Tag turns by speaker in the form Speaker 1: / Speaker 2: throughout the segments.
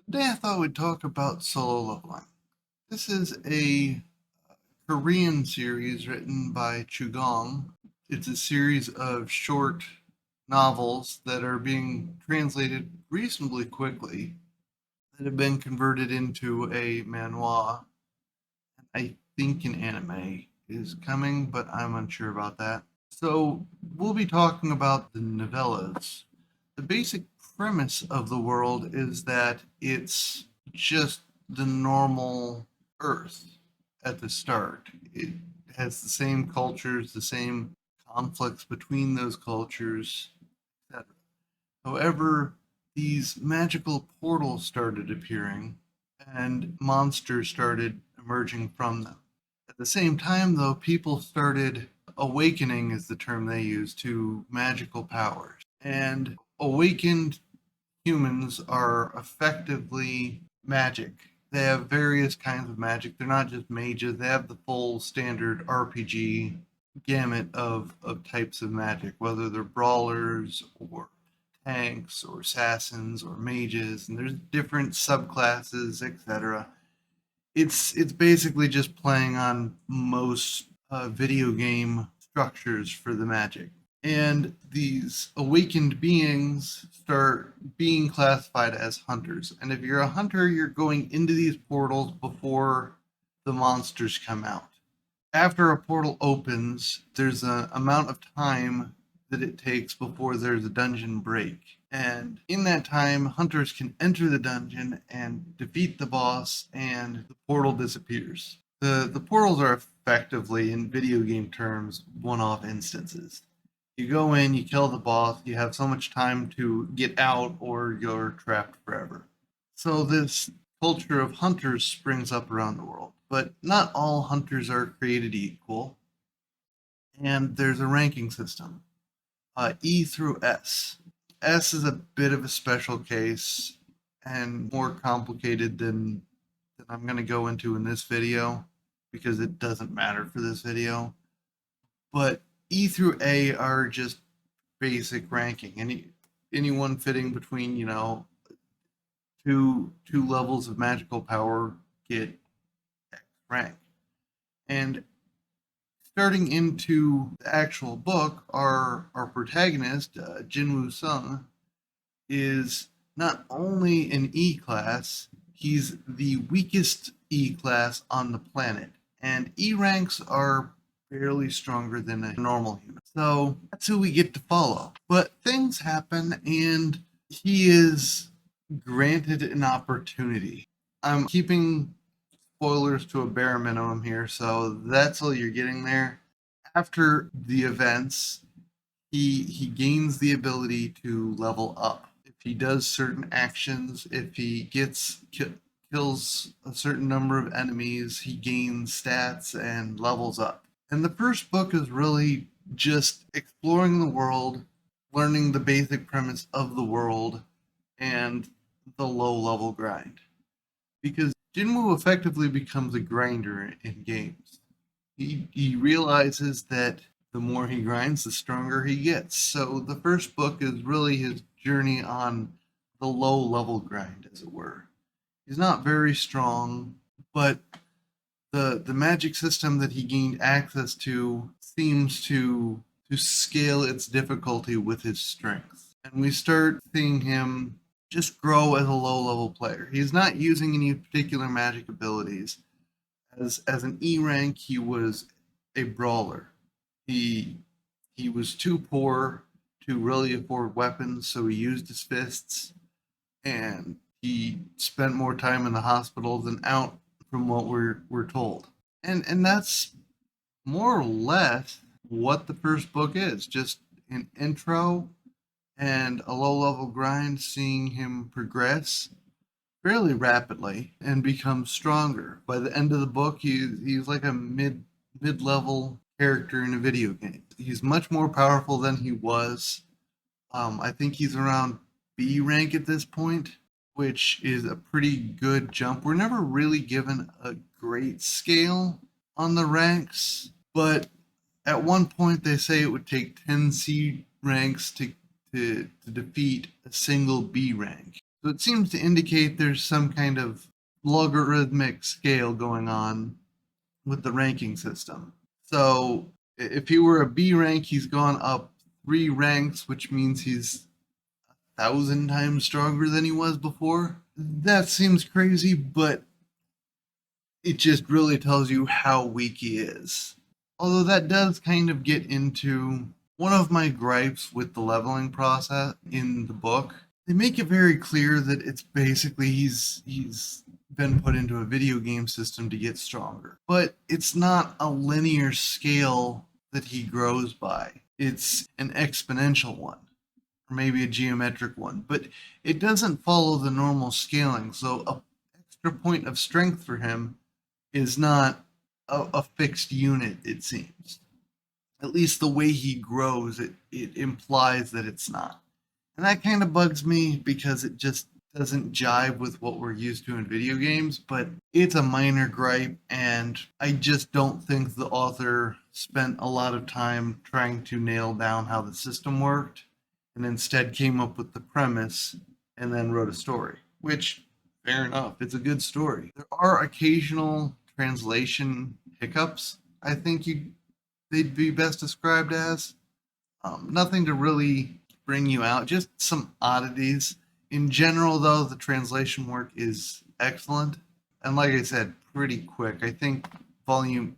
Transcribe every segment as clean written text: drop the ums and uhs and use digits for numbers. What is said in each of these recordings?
Speaker 1: Today I thought we'd talk about solo leveling. This is a Korean series written by Chugong. It's a series of short novels that are being translated reasonably quickly that have been converted into a manhwa. I think an anime is coming, but I'm unsure about that. So we'll be talking about the novellas. The basic premise of the world is that it's just the normal Earth at the start. It has the same cultures, the same conflicts between those cultures, etc. However, these magical portals started appearing and monsters started emerging from them. At the same time, though, people started awakening, is the term they use, to magical powers. And awakened humans are effectively magic. They have various kinds of magic. They're not just mages, they have the full standard RPG gamut of types of magic, whether they're brawlers or tanks or assassins or mages, and there's different subclasses, etc. It's basically just playing on most video game structures for the magic. And these awakened beings start being classified as hunters. And if you're a hunter, you're going into these portals before the monsters come out. After a portal opens, there's an amount of time that it takes before there's a dungeon break. And in that time, hunters can enter the dungeon and defeat the boss, and the portal disappears. The portals are effectively, in video game terms, one off instances. You go in, you kill the boss, you have so much time to get out, or you're trapped forever. So, this culture of hunters springs up around the world, but not all hunters are created equal, and there's a ranking system. E through S. S is a bit of a special case and more complicated than I'm going to go into in this video because it doesn't matter for this video. But E through A are just basic ranking. Anyone fitting between, two levels of magical power get X rank. And starting into the actual book, our protagonist, Jinwoo Sung, is not only an E class, he's the weakest E class on the planet. And E ranks are barely stronger than a normal human. So that's who we get to follow. But things happen, and he is granted an opportunity. I'm keeping spoilers to a bare minimum here, so that's all you're getting there. After the events, he gains the ability to level up. If he does certain actions, if he kills a certain number of enemies, he gains stats and levels up. And the first book is really just exploring the world, learning the basic premise of the world, and the low level grind. Because Jinwoo effectively becomes a grinder in games. He realizes that the more he grinds, the stronger he gets. So the first book is really his journey on the low level grind, as it were. He's not very strong, but the magic system that he gained access to seems to scale its difficulty with his strength. And we start seeing him just grow as a low level player. He's not using any particular magic abilities. As an E rank, he was a brawler. He he was too poor to really afford weapons, so he used his fists, and he spent more time in the hospital than out, from what we're told. And that's more or less what the first book is. Just an intro and a low level grind, seeing him progress fairly rapidly and become stronger. By the end of the book, he's like a mid level character in a video game. He's much more powerful than he was. I think he's around B rank at this point, which is a pretty good jump. We're never really given a great scale on the ranks, but at one point they say it would take 10 C ranks to defeat a single B rank. So it seems to indicate there's some kind of logarithmic scale going on with the ranking system. So if he were a B rank, he's gone up 3 ranks, which means he's 1,000 times stronger than he was before. That seems crazy, but it just really tells you how weak he is. Although that does kind of get into one of my gripes with the leveling process in the book. They make it very clear that it's basically he's been put into a video game system to get stronger. But it's not a linear scale that he grows by. It's an exponential one, or maybe a geometric one, but it doesn't follow the normal scaling. So a extra point of strength for him is not a fixed unit, it seems. At least the way he grows, it implies that it's not. And that kind of bugs me because it just doesn't jive with what we're used to in video games, but it's a minor gripe, and I just don't think the author spent a lot of time trying to nail down how the system worked, and instead came up with the premise and then wrote a story, which, fair enough, it's a good story. There are occasional translation hiccups, I think they'd be best described as. Nothing to really bring you out, just some oddities. In general, though, the translation work is excellent. And like I said, pretty quick. I think volume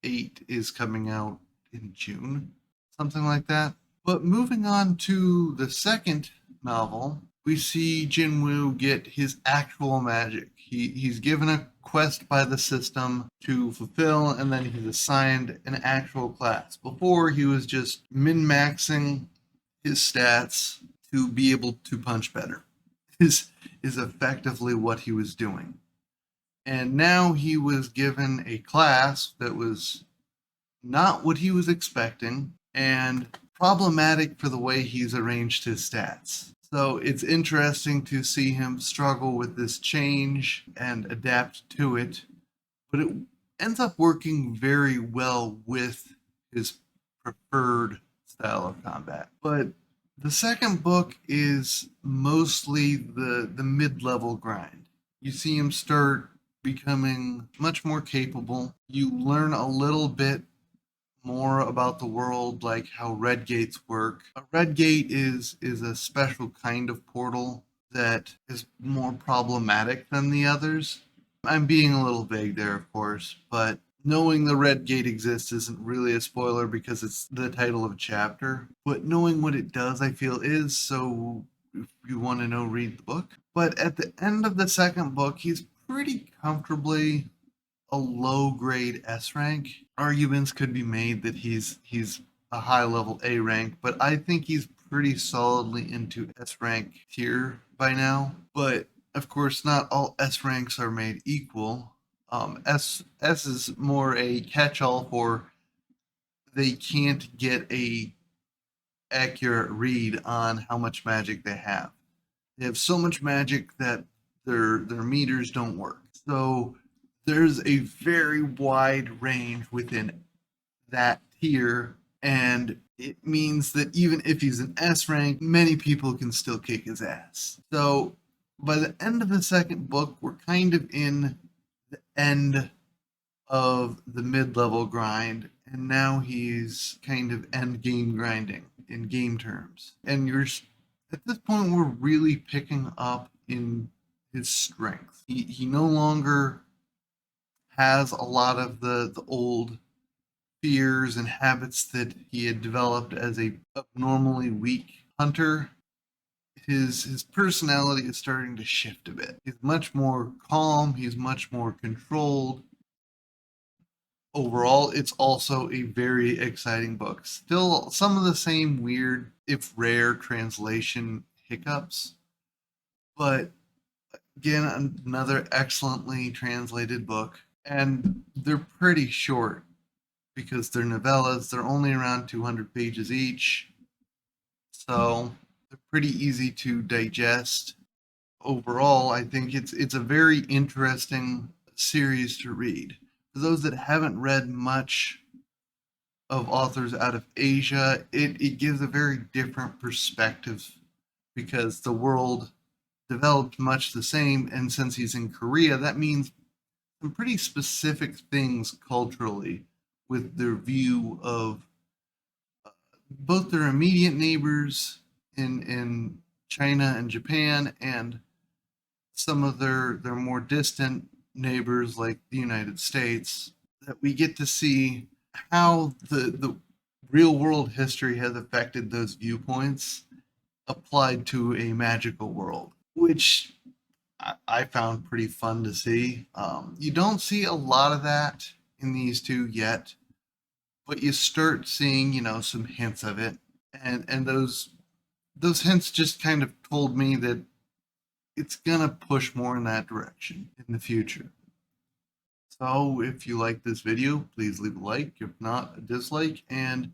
Speaker 1: 8 is coming out in June, something like that. But moving on to the second novel, we see Jinwoo get his actual magic. He's given a quest by the system to fulfill, and then he's assigned an actual class. Before, he was just min-maxing his stats to be able to punch better. Is effectively what he was doing. And now he was given a class that was not what he was expecting and problematic for the way he's arranged his stats. So it's interesting to see him struggle with this change and adapt to it, but it ends up working very well with his preferred style of combat. But the second book is mostly the mid-level grind. You see him start becoming much more capable. You learn a little bit more about the world, like how red gates work. A red gate is a special kind of portal that is more problematic than the others. I'm being a little vague there, of course, but knowing the red gate exists isn't really a spoiler because it's the title of a chapter. But knowing what it does, I feel, is, so if you want to know, read the book. But at the end of the second book, he's pretty comfortably a low grade S rank. Arguments could be made that he's a high level A rank, but I think he's pretty solidly into S rank tier by now. But of course, not all S ranks are made equal. S is more a catch-all for they can't get a accurate read on how much magic they have. They have so much magic that their meters don't work. So there's a very wide range within that tier, and it means that even if he's an S rank, many people can still kick his ass. So by the end of the second book, we're kind of in the end of the mid-level grind, and now he's kind of end game grinding in game terms. And you're at this point, we're really picking up in his strength. He no longer has a lot of the old fears and habits that he had developed as a abnormally weak hunter. His personality is starting to shift a bit. He's much more calm, he's much more controlled. Overall, it's also a very exciting book. Still some of the same weird, if rare, translation hiccups, but again, another excellently translated book. And they're pretty short because they're novellas. They're only around 200 pages each. So they're pretty easy to digest. Overall, I think it's a very interesting series to read. For those that haven't read much of authors out of Asia, it gives a very different perspective because the world developed much the same. And since he's in Korea, that means some pretty specific things culturally with their view of both their immediate neighbors in China and Japan, and some of their more distant neighbors like the United States, that we get to see how the real world history has affected those viewpoints applied to a magical world, which I found pretty fun to see. You don't see a lot of that in these two yet, but you start seeing, some hints of it, and those hints just kind of told me that it's gonna push more in that direction in the future. So if you like this video, please leave a like. If not, a dislike. And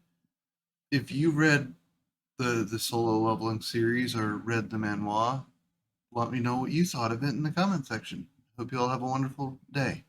Speaker 1: if you read the solo leveling series or read the manhwa, let me know what you thought of it in the comment section. Hope you all have a wonderful day.